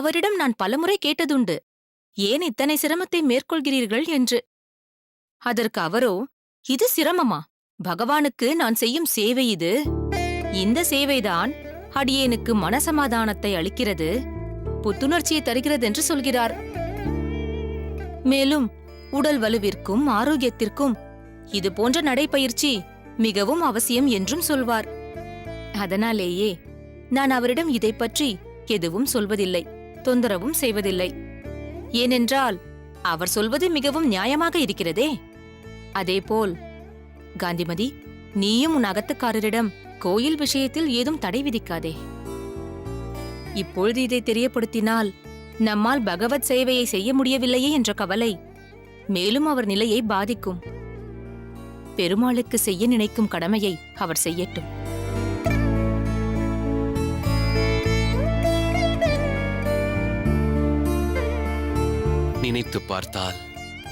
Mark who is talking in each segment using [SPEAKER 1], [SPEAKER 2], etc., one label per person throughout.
[SPEAKER 1] அவரிடம் நான் பலமுறை கேட்டதுண்டு, ஏன் இத்தனை சிரமத்தை மேற்கொள்கிறீர்கள் என்று. அதற்கு அவரோ, இது சிரமமா? பகவானுக்கு நான் செய்யும் சேவை இது. இந்த சேவைதான் அடியேனுக்கு மனசமாதானத்தை அளிக்கிறது, புத்துணர்ச்சியை தருகிறது என்று சொல்கிறார். மேலும் உடல் வலுவிற்கும் ஆரோக்கியத்திற்கும் இது போன்ற நடைப்பயிற்சி மிகவும் அவசியம் என்றும் சொல்வார். அதனாலேயே நான் அவரிடம் இதை பற்றி எதுவும் சொல்வதில்லை, தொந்தரவும் செய்வதில்லை. ஏனென்றால் அவர் சொல்வது மிகவும் நியாயமாக இருக்கிறதே. அதேபோல் காந்திமதி, நீயும் உன் அகத்துக்காரரிடம் கோயில் விஷயத்தில் ஏதும் தடை விதிக்காதே. இப்பொழுது இதை தெரியப்படுத்தினால் நம்மால் பகவத் சேவையை செய்ய முடியவில்லையே என்ற கவலை மேலும் அவர் நிலையை பாதிக்கும். பெருமாளுக்கு செய்ய நினைக்கும் கடமையை அவர் செய்யட்டும்.
[SPEAKER 2] நினைத்து பார்த்தால்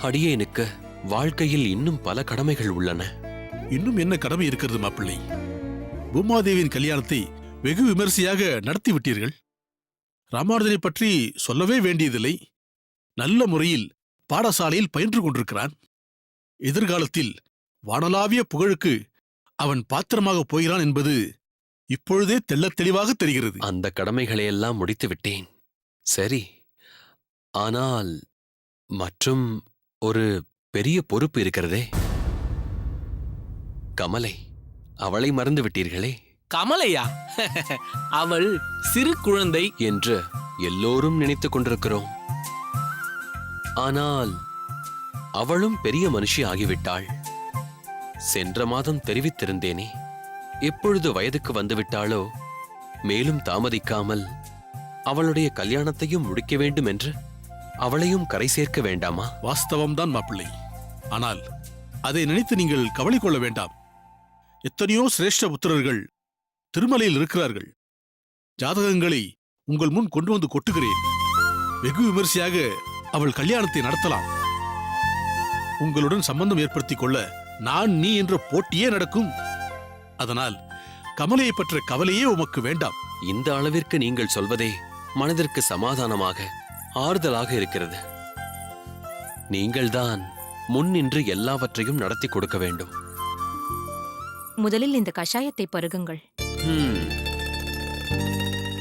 [SPEAKER 2] அடியேனுக்கு வாழ்க்கையில் இன்னும் பல கடமைகள் உள்ளன.
[SPEAKER 3] இன்னும் என்ன கடமை இருக்கிறது மாப்பிள்ளை? பூமாதேவியின் கல்யாணத்தை வெகு விமரிசையாக நடத்தி விட்டீர்கள். ராமானுஜனை பற்றி சொல்லவே வேண்டியதில்லை. நல்ல முறையில் பாடசாலையில் பயின்று கொண்டிருக்கிறான். எதிர்காலத்தில் வானளாவிய புகழுக்கு அவன் பாத்திரமாக போகிறான் என்பது இப்பொழுதே தெள்ளத் தெளிவாக தெரிகிறது.
[SPEAKER 2] அந்த கடமைகளையெல்லாம் முடித்து விட்டேன். சரி, ஆனால் மற்றும் ஒரு பெரிய பொறுப்பு இருக்கிறதே. கமலை, அவளை மறந்து விட்டீர்களே.
[SPEAKER 4] கமலையா? அவள் சிறு குழந்தை
[SPEAKER 2] என்று எல்லோரும் நினைத்துக் கொண்டிருக்கிறோம். ஆனால் அவளும் பெரிய மனுஷி ஆகிவிட்டாள். சென்ற மாதம் தெரிவித்திருந்தேனே, எப்பொழுது வயதுக்கு வந்துவிட்டாளோ மேலும் தாமதிக்காமல் அவளுடைய கல்யாணத்தையும் முடிக்க வேண்டும் என்று அவளையும் கரை சேர்க்க வேண்டாமா?
[SPEAKER 3] வாஸ்தவம்தான் மாப்பிள்ளை. ஆனால் அதை நினைத்து நீங்கள் கவலை கொள்ள வேண்டாம். எத்தனையோ சிரேஷ்ட புத்திரர்கள் திருமலையில் இருக்கிறார்கள். ஜாதகங்களை உங்கள் முன் கொண்டு வந்து கொட்டுகிறேன். வெகு விமரிசையாக அவள் கல்யாணத்தை நடத்தலாம். உங்களுடன் சம்பந்தம் ஏற்படுத்திக் கொள்ள நான் நீ என்ற போட்டியே நடக்கும். அதனால் கமலையை பற்ற கவலையே உமக்கு வேண்டாம்.
[SPEAKER 2] இந்த அளவிற்கு நீங்கள் சொல்வதே மனதிற்கு சமாதானமாக ஆறுதலாக இருக்கிறது. நீங்கள்தான் முன்னின்று எல்லாவற்றையும் நடத்தி கொடுக்க வேண்டும்.
[SPEAKER 1] முதலில் இந்த கஷாயத்தை பருகுங்கள்.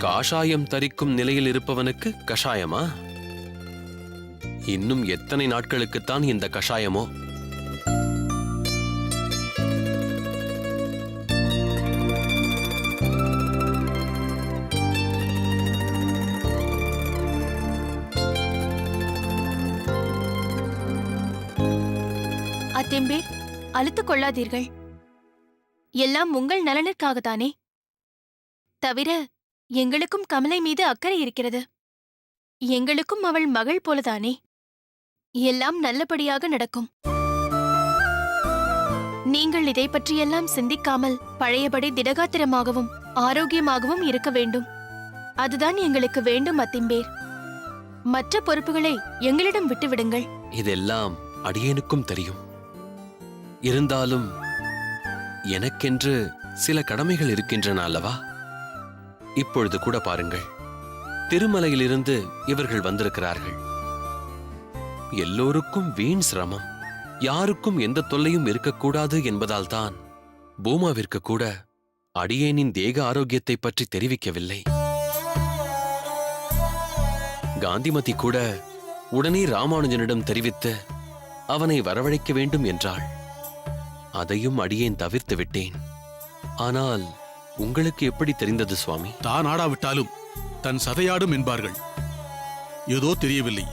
[SPEAKER 2] காஷாயம் தரிக்கும் நிலையில் இருப்பவனுக்கு கஷாயமா? இன்னும் எத்தனை நாட்களுக்குத்தான் இந்த கஷாயமோ?
[SPEAKER 5] அத்தெம்பேர், அழுத்துக் கொள்ளாதீர்கள். எல்லாம் உங்கள் நலனுக்காகத்தானே. தவிர எங்களுக்கும் கமலை மீது அக்கறை இருக்கிறது. எங்களுக்கும் அவள் மகள் போலதானே. எல்லாம் நல்லபடியாக நடக்கும். நீங்கள் இதை பற்றியெல்லாம் சிந்திக்காமல் பழையபடி திடகாத்திரமாகவும் ஆரோக்கியமாகவும் இருக்க வேண்டும். அதுதான் எங்களுக்கு வேண்டும் அத்திம்பேர். மற்ற பொறுப்புகளை எங்களிடம் விட்டுவிடுங்கள்.
[SPEAKER 2] இதெல்லாம் அடியேனுக்கும் தெரியும். இருந்தாலும் எனக்கென்று சில கடமைகள் இருக்கின்றன அல்லவா? இப்பொழுது கூட பாருங்கள், திருமலையிலிருந்து இவர்கள் வந்திருக்கிறார்கள். எல்லோருக்கும் வீண் சிரமம். யாருக்கும் எந்த தொல்லையும் இருக்கக்கூடாது என்பதால் தான் பூமாவிற்கு கூட அடியேனின் தேக ஆரோக்கியத்தை பற்றி தெரிவிக்கவில்லை. காந்திமதி கூட உடனே ராமானுஜனிடம் தெரிவித்து அவனை வரவழைக்க வேண்டும் என்றாள். அதையும் அடியேன் தவிர்த்து விட்டேன். ஆனால் உங்களுக்கு எப்படி தெரிந்தது சுவாமி?
[SPEAKER 3] தான் ஆடாவிட்டாலும் தன் சதையாடும் என்பார்கள். ஏதோ தெரியவில்லை,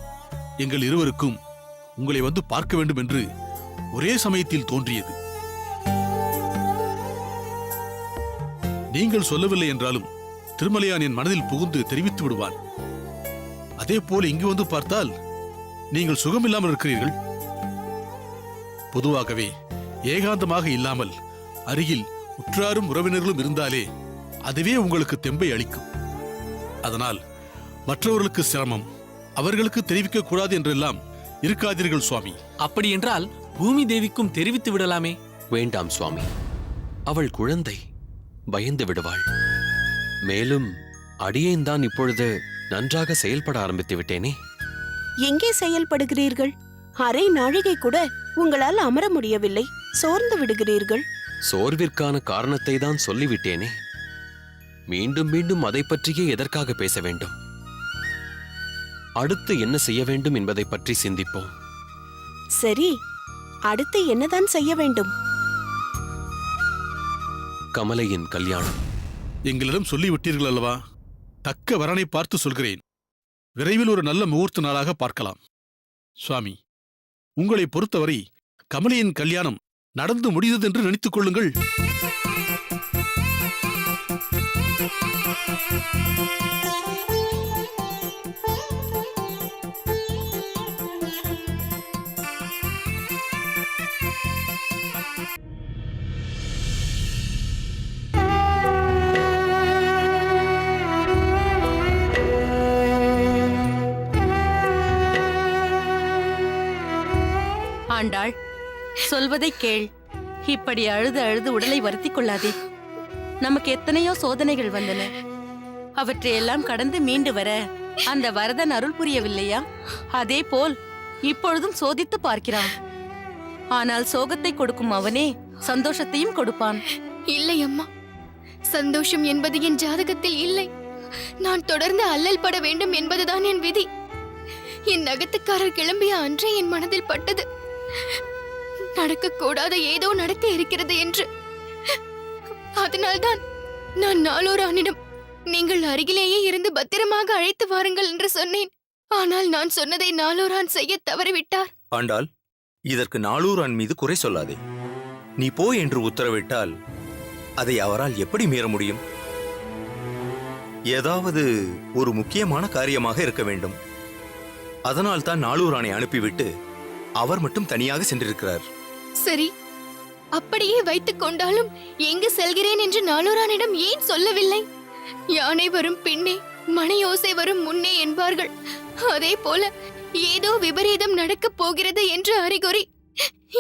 [SPEAKER 3] எங்கள் இருவருக்கும் உங்களை வந்து பார்க்க வேண்டும் என்று ஒரே சமயத்தில் தோன்றியது. நீங்கள் சொல்லவில்லை என்றாலும் திருமலையான் என் மனதில் புகுந்து தெரிவித்து விடுவான். அதே போல இங்கு வந்து பார்த்தால் நீங்கள் சுகமில்லாமல் இருக்கிறீர்கள். பொதுவாகவே ஏகாந்தமாக இல்லாமல் அருகில் உற்றாரும் உறவினர்களும் இருந்தாலே அதுவே உங்களுக்கு தெம்பை அளிக்கும். அதனால் மற்றவர்களுக்கு சிரமம் அவர்களுக்கு தெரிவிக்க கூடாது என்றெல்லாம் இருக்காதீர்கள் சுவாமி.
[SPEAKER 4] அப்படி என்றால் பூமி தேவிக்கும் தெரிவித்து விடலாமே.
[SPEAKER 2] வேண்டாம் சுவாமி, அவள் குழந்தை, பயந்து விடுவாள். மேலும் அடியேன்தான் இப்பொழுது நன்றாக செயல்பட ஆரம்பித்து விட்டேனே.
[SPEAKER 6] எங்கே செயல்படுகிறீர்கள்? அரை நாழிகை கூட உங்களால் அமர முடியவில்லை, சோர்ந்து விடுகிறீர்கள்.
[SPEAKER 2] சோர்விற்கான காரணத்தை தான் சொல்லிவிட்டேனே. மீண்டும் மீண்டும் அதை பற்றியே எதற்காக பேச வேண்டும்? அடுத்து என்ன செய்ய வேண்டும் என்பதை பற்றி சிந்திப்போம்.
[SPEAKER 6] சரி, அடுத்து என்னதான் செய்ய வேண்டும்?
[SPEAKER 2] கமலையின் கல்யாணம்.
[SPEAKER 3] எங்களிடம் சொல்லிவிட்டீர்கள் அல்லவா? தக்க வரனை பார்த்து சொல்கிறேன். விரைவில் ஒரு நல்ல முகூர்த்த நாளாக பார்க்கலாம். சுவாமி, உங்களை பொறுத்தவரை கமலையின் கல்யாணம் நடந்து முடிந்ததென்று நினைத்துக் கொள்ளுங்கள்.
[SPEAKER 1] ஆண்டாள், சொல்வதை கேள். இப்படி அழுது அழுது உடலை வருத்திக் கொள்ளாதே. நமக்கு எத்தனையோ சோதனைகள் வந்தன. அவற்றையெல்லாம் கடந்து மீண்டு வர அந்த வரதன் அருள் புரியவில்லையா? அதே போல் இப்பொழுதும் சோதித்து பார்க்கிறான். ஆனால் சோகத்தை கொடுக்கும் அவனே சந்தோஷத்தையும் கொடுப்பான்.
[SPEAKER 5] இல்லை அம்மா, சந்தோஷம் என்பது என் ஜாதகத்தில் இல்லை. நான் தொடர்ந்து அல்லல் பட வேண்டும் என்பதுதான் என் விதி. என் நகத்துக்காரர் கிளம்பிய அன்றே என் மனதில் பட்டது, நடக்கக்கூடாத ஏதோ நடக்க இருக்கிறது என்று. அதனால்தான் நான் நாளோரானிடம் நீங்கள் அருகிலேயே இருந்து பத்திரமாக அழைத்து வாருங்கள் என்று சொன்னேன். ஆனால் நான் சொன்னதை நாளோரான் செய்ய தவறிவிட்டார்.
[SPEAKER 7] ஆண்டாள், இதற்கு நாளூரான் மீது குறை சொல்லாதே. நீ போ என்று உத்தரவிட்டால் அதை அவரால் எப்படி மீற முடியும்? ஏதாவது ஒரு முக்கியமான காரியமாக இருக்க வேண்டும். அதனால் தான் நாளூரானை அனுப்பிவிட்டு அவர் மட்டும் தனியாக சென்றிருக்கிறார்.
[SPEAKER 5] சரி, அப்படியே வைத்துக் கொண்டாலும் எங்கு செல்கிறேன் என்று நாளோரானிடம் ஏன் சொல்லவில்லை? யானை வரும் பின்னே, மணி ஓசை வரும் முன்னே என்பார்கள். அதே போல ஏதோ விபரீதம் நடக்கப் போகிறது என்ற அறிகுறி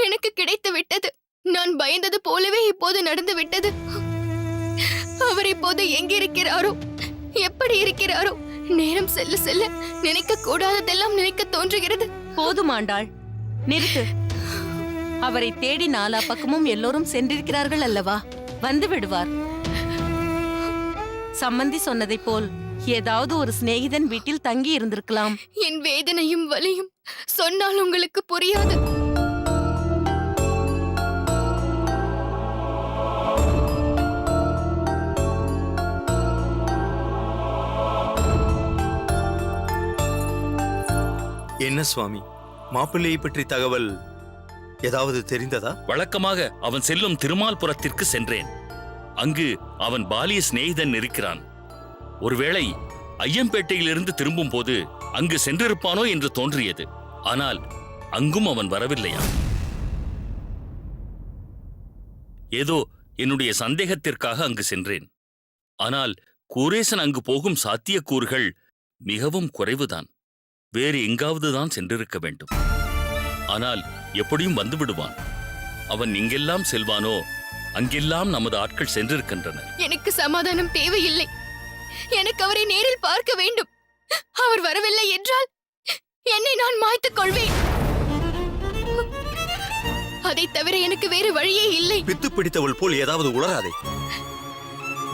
[SPEAKER 5] எனக்கு கிடைத்து விட்டது. நான் பயந்தது போலவே இப்போது நடந்து விட்டது. அவர் இப்போது எங்கிருக்கிறாரோ, எப்படி இருக்கிறாரோ, நேரம் செல்ல செல்ல நினைக்க கூடாததெல்லாம் நினைக்க தோன்றுகிறது.
[SPEAKER 1] போதும் ஆண்டாள், நிறுத்து. அவரை தேடி நாலா பக்கமும் எல்லோரும் சென்றிருக்கிறார்கள் அல்லவா? வந்து விடுவார். சம்பந்தி சொன்னதைப் போல் ஏதாவது ஒரு சிநேகிதன் வீட்டில் தங்கி இருந்திருக்கலாம்.
[SPEAKER 5] என் வேதனையும் வலியும் சொன்னால் உங்களுக்கு புரியாது.
[SPEAKER 7] என்ன சுவாமி, மாப்பிள்ளையை பற்றி தகவல் ஏதாவது தெரிந்ததா?
[SPEAKER 8] வழக்கமாக அவன் செல்லும் திருமால்புரத்திற்கு சென்றேன். அங்கு அவன் பாலிய சிநேகிதன் இருக்கிறான். ஒருவேளை ஐயம்பேட்டையிலிருந்து திரும்பும் போது அங்கு சென்றிருப்பானோ என்று தோன்றியது. ஆனால் அங்கும் அவன் வரவில்லையா? ஏதோ என்னுடைய சந்தேகத்திற்காக அங்கு சென்றேன். ஆனால் கூரேசன் அங்கு போகும் சாத்தியக்கூறுகள் மிகவும் குறைவுதான். வேறு எங்காவதுதான் சென்றிருக்க வேண்டும். ஆனால் எப்படியும் வந்து விடுவான். அவன் எங்கெல்லாம் செல்வானோ அங்கெல்லாம் நமது ஆட்கள் சென்றிருக்கின்றனர்.
[SPEAKER 5] எனக்கு சமாதானம் தேவையில்லை. எனக்கு அவரை நேரில் பார்க்க வேண்டும். அவர் வரவில்லை என்றால் என்னை நான் மாய்த்துக் கொள்வேன். அதை தவிர எனக்கு வேறு வழியே இல்லை.
[SPEAKER 7] பித்து பிடித்தவள் போல் ஏதாவது உளராதே.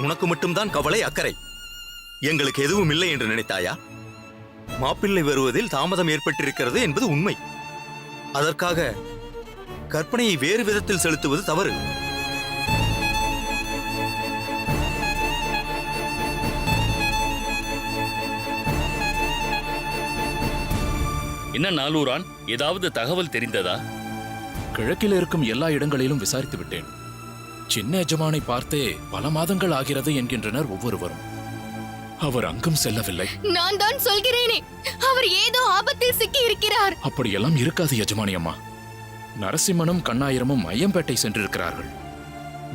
[SPEAKER 7] உனக்கு மட்டும்தான் கவலை, அக்கறை. எங்களுக்கு எதுவும் இல்லை என்று நினைத்தாயா? மாப்பிள்ளை வருவதில் தாமதம் ஏற்பட்டிருக்கிறது என்பது உண்மை. அதற்காக கற்பனையை வேறு விதத்தில் செலுத்துவது தவறு.
[SPEAKER 8] என்ன நாளூரான், ஏதாவது தகவல் தெரிந்ததா?
[SPEAKER 9] கிழக்கில் இருக்கும் எல்லா இடங்களிலும் விசாரித்து விட்டேன். சின்ன எஜமானை பார்த்தே பல மாதங்கள் ஆகிறது என்கின்றனர் ஒவ்வொருவரும். அவர் அங்கும் செல்லவில்லை.
[SPEAKER 5] நான் தான் சொல்கிறேனே, அவர் ஏதோ ஆபத்தில் சிக்கி இருக்கிறார்.
[SPEAKER 9] அப்படியெல்லாம் இருக்காது எஜமானி அம்மா. நரசிம்மனும் கண்ணாயிரமும் ஐயம்பேட்டை சென்றிருக்கிறார்கள்.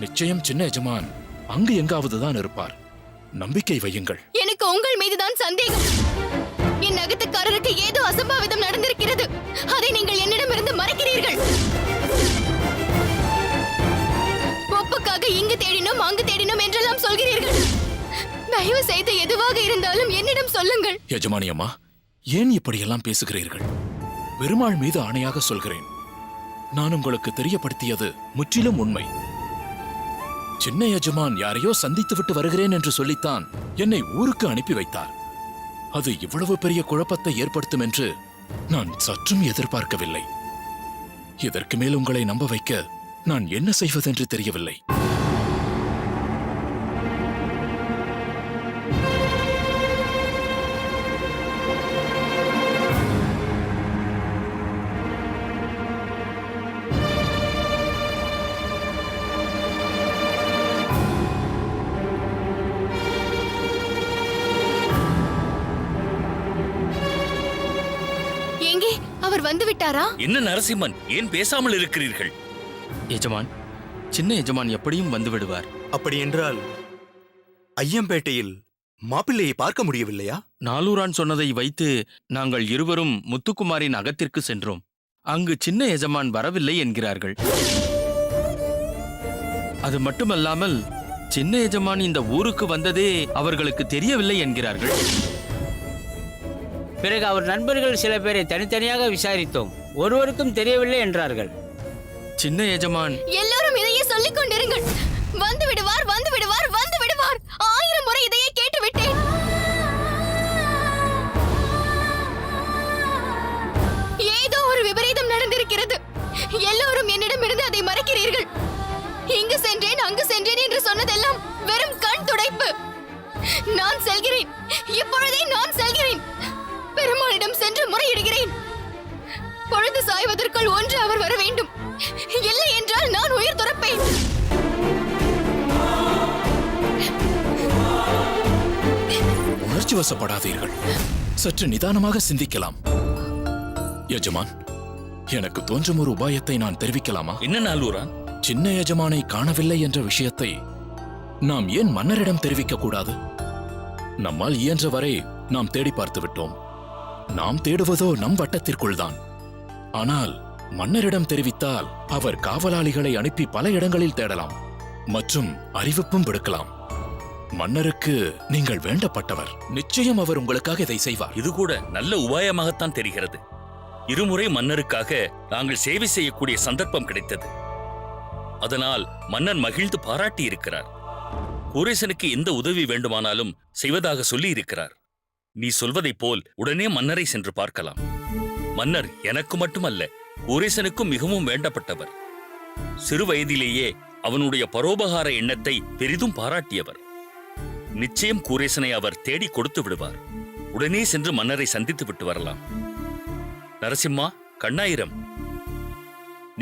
[SPEAKER 9] நிச்சயம் சின்ன எஜமான் அங்கு எங்காவதுதான் இருப்பார். நம்பிக்கை வையுங்கள்.
[SPEAKER 5] எனக்கு உங்கள் மீதுதான் சந்தேகம். என் நகத்துக்காரருக்கு ஏதோ அசம்பாவிதம் நடந்திருக்கிறது. அதை நீங்கள் என்னிடமிருந்து மறைக்கிறீர்கள். ஒப்புக்காக இங்கு தேடினோம் அங்கு தேடினோம் என்றெல்லாம் சொல்கிறீர்கள். தயவு செய்து எதுவாக இருந்தாலும் என்னிடம் என்னிடம் சொல்லுங்கள்.
[SPEAKER 9] எஜமானி அம்மா, ஏன் இப்படியெல்லாம் பேசுகிறீர்கள்? பெருமாள் மீது ஆணையாக சொல்கிறேன், நான் உங்களுக்கு தெரியப்படுத்தியது முற்றிலும் உண்மை. சின்ன எஜமான் யாரையோ சந்தித்துவிட்டு வருகிறேன் என்று சொல்லித்தான் என்னை ஊருக்கு அனுப்பி வைத்தார். அது இவ்வளவு பெரிய குழப்பத்தை ஏற்படுத்தும் என்று நான் சற்றும் எதிர்பார்க்கவில்லை. இதற்கு மேல் உங்களை நம்ப வைக்க நான் என்ன செய்வதென்று தெரியவில்லை.
[SPEAKER 5] எங்கே அவர் வந்து விட்டாரா?
[SPEAKER 8] என்ன நரசிம்மன், ஏன் பேசாமல் இருக்கிறீர்கள்?
[SPEAKER 10] எஜமான், சின்ன எஜமான் எப்படியும் வந்து விடுவார்.
[SPEAKER 7] அப்படி என்றால் ஐயம்பேட்டையில் மாப்பிள்ளையை பார்க்க முடியவில்லையா?
[SPEAKER 10] நாலூரான் சொன்னதை வைத்து நாங்கள் இருவரும் முத்துக்குமாரின் அகத்திற்கு சென்றோம். அங்கு சின்ன எஜமான் வரவில்லை என்கிறார்கள். அது மட்டுமல்லாமல் சின்ன எஜமான் இந்த ஊருக்கு வந்ததே அவர்களுக்கு தெரியவில்லை என்கிறார்கள்.
[SPEAKER 11] பிறகு அவர் நண்பர்கள் சில பேரை தனித்தனியாக விசாரித்தோம். ஒருவருக்கும் தெரியவில்லை என்றார்கள்.
[SPEAKER 10] சின்ன எஜமான்
[SPEAKER 5] எல்லோரும் இதையே சொல்லிக் கொண்டிருங்கள். வந்து விடுவார், வந்து விடுவார், வந்து விடுவார். 1000 முறை இதையே கேட்டு விட்டேன். ஏதோ ஒரு விபரீதம் நடந்திருக்கிறது. எல்லோரும் என்னிடமிருந்து அதை மறைக்கிறீர்கள். இங்கு சென்றேன், அங்கு சென்றேன் என்று சொன்னதெல்லாம் வெறும் கண் துடைப்பு. நான் செல்கிறேன், இப்பொழுதே நான் செல்கிறேன். பெருமாளிடம் சென்று முறையிடுகிறேன். பொழுது சாய்வதற்குள் ஒன்று அவர் வர வேண்டும். இல்லை என்றால் நான் உயிர் துறப்பேன்.
[SPEAKER 9] உணர்ச்சி வசப்படாதீர்கள், சற்று நிதானமாக சிந்திக்கலாம். எஜமான், எனக்கு தோன்றும் ஒரு உபாயத்தை நான் தெரிவிக்கலாமா?
[SPEAKER 8] என்ன நாலூரான்?
[SPEAKER 9] சின்ன எஜமானை காணவில்லை என்ற விஷயத்தை நாம் ஏன் மன்னரிடம் தெரிவிக்க கூடாது? நம்மால் இயன்ற வரை நாம் தேடி பார்த்து விட்டோம். நாம் தேடுவதோ நம் வட்டத்திற்குள் தான். ஆனால் மன்னரிடம் தெரிவித்தால் அவர் காவலாளிகளை அனுப்பி பல இடங்களில் தேடலாம் மற்றும் அறிவிப்பும் விடுக்கலாம். மன்னருக்கு நீங்கள் வேண்டப்பட்டவர். நிச்சயம் அவர் உங்களுக்காக இதை செய்வார்.
[SPEAKER 8] இது கூட நல்ல உபாயமாகத்தான் தெரிகிறது. இருமுறை மன்னருக்காக நாங்கள் சேவை செய்யக்கூடிய சந்தர்ப்பம் கிடைத்தது. அதனால் மன்னர் மகிழ்ந்து பாராட்டி இருக்கிறார். கூரேசனுக்கு எந்த உதவி வேண்டுமானாலும் செய்வதாக சொல்லி இருக்கிறார். நீ சொல்வதைப் போல் உடனே மன்னரை சென்று பார்க்கலாம். மன்னர் எனக்கு மட்டுமல்ல, கூரேசனுக்கும் மிகவும் வேண்டப்பட்டவர். சிறு வயதிலேயே அவனுடைய பரோபகார எண்ணத்தை பெரிதும் பாராட்டியவர். நிச்சயம் கூரேசனை அவர் தேடி கொடுத்து விடுவார். உடனே சென்று மன்னரை சந்தித்து விட்டு வரலாம். நரசிம்மா, கண்ணாயிரம்,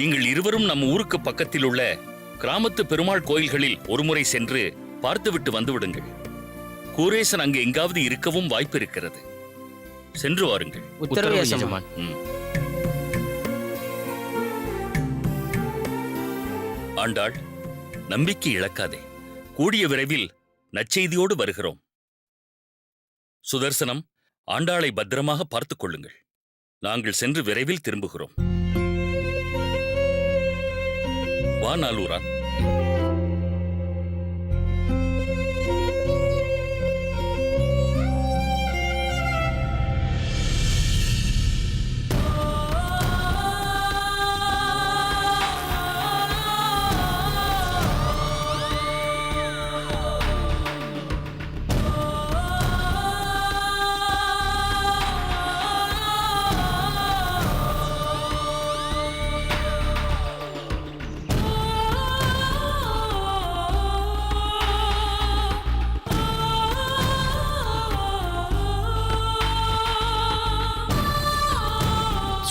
[SPEAKER 8] நீங்கள் இருவரும் நம் ஊருக்கு பக்கத்தில் உள்ள கிராமத்து பெருமாள் கோயில்களில் ஒருமுறை சென்று பார்த்துவிட்டு வந்துவிடுங்கள். கூரேசன் அங்கு எங்காவது இருக்கவும் வாய்ப்பு இருக்கிறது. சென்று வாருங்கள்.
[SPEAKER 11] உத்தரவு எஜமான்.
[SPEAKER 8] ஆண்டாள், நம்பிக்கை இழக்காதே. கூடிய விரைவில் நற்செய்தியோடு வருகிறோம். சுதர்சனம், ஆண்டாளை பத்திரமாக பார்த்துக் கொள்ளுங்கள். நாங்கள் சென்று விரைவில் திரும்புகிறோம். வா நாலூரான்.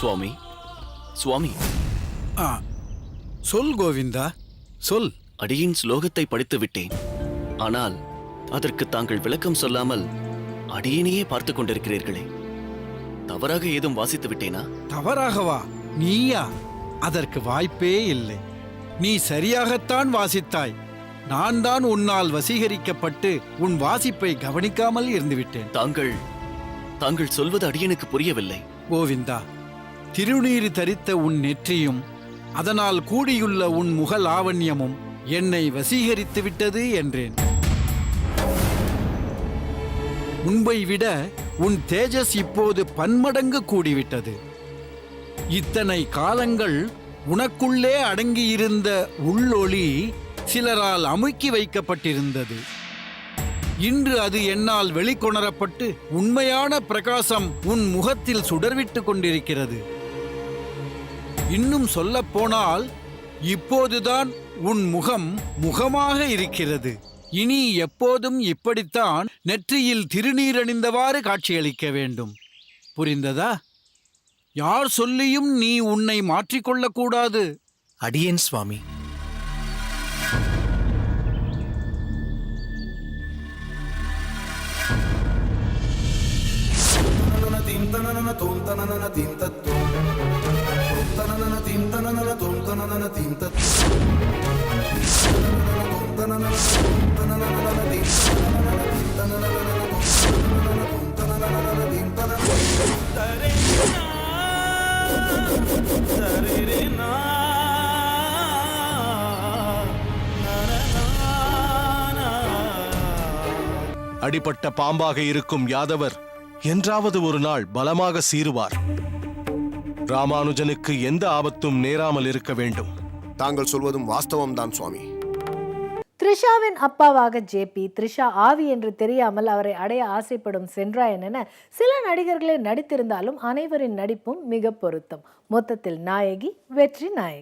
[SPEAKER 10] சுவாமி, சுவாமி.
[SPEAKER 12] சொல் கோவிந்தா, சொல்.
[SPEAKER 10] அடியின் ஸ்லோகத்தை படித்து விட்டேன். ஆனால் அதற்கு தாங்கள் விளக்கம் சொல்லாமல் அடியினையே பார்த்து கொண்டிருக்கிறீர்களே, தவறாக ஏதும் வாசித்து விட்டேனா?
[SPEAKER 12] தவறாகவா? நீயா? அதற்கு வாய்ப்பே இல்லை. நீ சரியாகத்தான் வாசித்தாய். நான் தான் உன்னால் வசீகரிக்கப்பட்டு உன் வாசிப்பை கவனிக்காமல் இருந்துவிட்டேன்.
[SPEAKER 10] தாங்கள் சொல்வது அடியனுக்கு புரியவில்லை.
[SPEAKER 12] கோவிந்தா, திருநீறு தரித்த உன் நெற்றியும் அதனால் கூடியுள்ள உன் முக லாவண்யமும் என்னை வசீகரித்து விட்டது என்றேன். முன்பை விட உன் தேஜஸ் இப்போது பன்மடங்கு கூடிவிட்டது. இத்தனை காலங்கள் உனக்குள்ளே அடங்கியிருந்த உள்ளொளி சிலரால் அமுக்கி வைக்கப்பட்டிருந்தது. இன்று அது என்னால் வெளிக்கொணரப்பட்டு உண்மையான பிரகாசம் உன் முகத்தில் சுடர்விட்டு கொண்டிருக்கிறது. இன்னும் சொல்லப்போனால் இப்போதுதான் உன் முகம் முகமாக இருக்கிறது. இனி எப்போதும் இப்படித்தான் நெற்றியில் திருநீரணிந்தவாறு காட்சியளிக்க வேண்டும். புரிந்ததா? யார் சொல்லியும் நீ உன்னை மாற்றிக்கொள்ளக்கூடாது.
[SPEAKER 13] அடியேன் சுவாமி. அடிபட்ட பாம்பாக இருக்கும் யாதவர் என்றாவது ஒரு நாள் பலமாக சீருவார். ராமானுஜனுக்கு எந்த ஆபத்தும் நேராமல் இருக்க வேண்டும்.
[SPEAKER 14] தாங்கள் சொல்வதும் வாஸ்தவம்தான் சுவாமி.
[SPEAKER 15] த்ரிஷாவின் அப்பாவாக ஜேபி, த்ரிஷா ஆவி என்று தெரியாமல் அவரை அடைய ஆசைப்படும் சென்றாயன் என சில நடிகர்களே நடித்திருந்தாலும் அனைவரின் நடிப்பும் மிக பொருத்தம். மொத்தத்தில் நாயகி வெற்றி நாயகி.